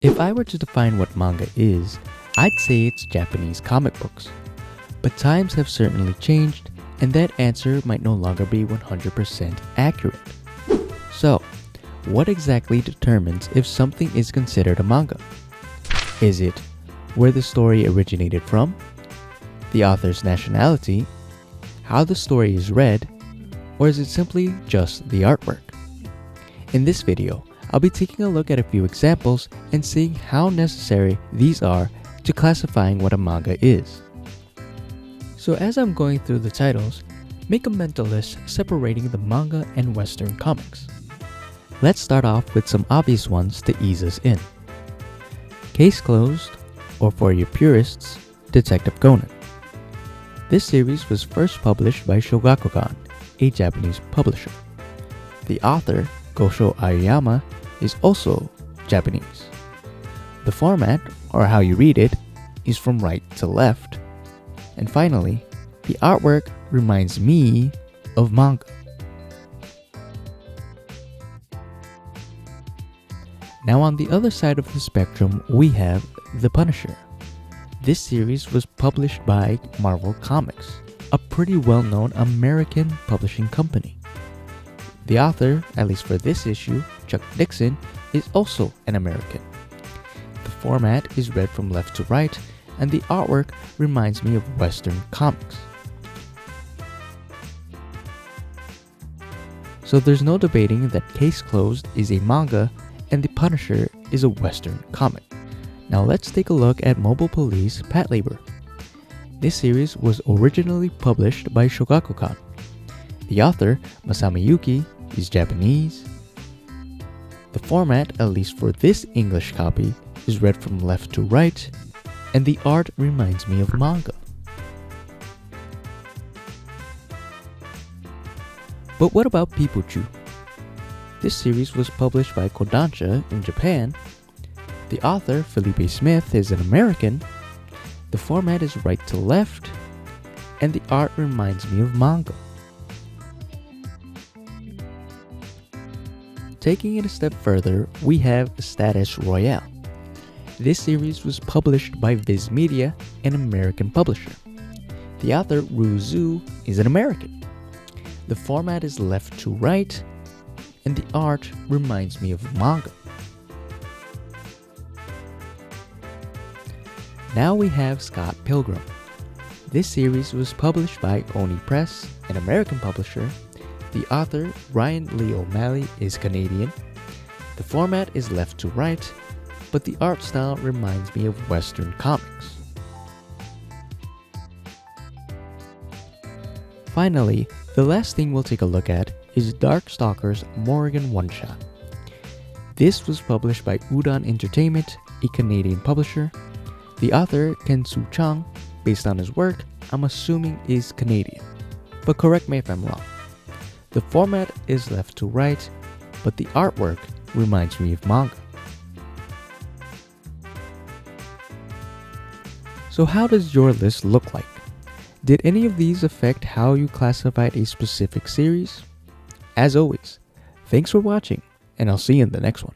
If I were to define what manga is, I'd say it's Japanese comic books. But times have certainly changed, and that answer might no longer be 100% accurate. So, what exactly determines if something is considered a manga? Is it where the story originated from, the author's nationality, how the story is read, or is it simply just the artwork? In this video, I'll be taking a look at a few examples and seeing how necessary these are to classifying what a manga is. So as I'm going through the titles, make a mental list separating the manga and Western comics. Let's start off with some obvious ones to ease us in. Case Closed, or for your purists, Detective Conan. This series was first published by Shogakukan, a Japanese publisher. The author, Gosho Aoyama, is also Japanese. The format, or how you read it, is from right to left. And finally, the artwork reminds me of manga. Now on the other side of the spectrum, we have The Punisher. This series was published by Marvel Comics, a pretty well-known American publishing company. The author, at least for this issue, Chuck Dixon, is also an American. The format is read from left to right, and the artwork reminds me of Western comics. So there's no debating that Case Closed is a manga and The Punisher is a Western comic. Now let's take a look at Mobile Police Patlabor. This series was originally published by Shogakukan. The author, Masami Yuki, is Japanese. The format, at least for this English copy, is read from left to right, and the art reminds me of manga. But what about Pipochu? This series was published by Kodansha in Japan. The author, Felipe Smith, is an American. The format is right to left, and the art reminds me of manga. Taking it a step further, we have Status Royale. This series was published by Viz Media, an American publisher. The author, Ru Zhu, is an American. The format is left to right, and the art reminds me of manga. Now we have Scott Pilgrim. This series was published by Oni Press, an American publisher. The author, Ryan Lee O'Malley, is Canadian. The format is left to right, but the art style reminds me of Western comics. Finally, the last thing we'll take a look at is Darkstalkers Morrigan One Shot. This was published by Udon Entertainment, a Canadian publisher. The author, Ken Soo Chang, based on his work, I'm assuming is Canadian, but correct me if I'm wrong. The format is left to right, but the artwork reminds me of manga. So how does your list look like? Did any of these affect how you classified a specific series? As always, thanks for watching, and I'll see you in the next one.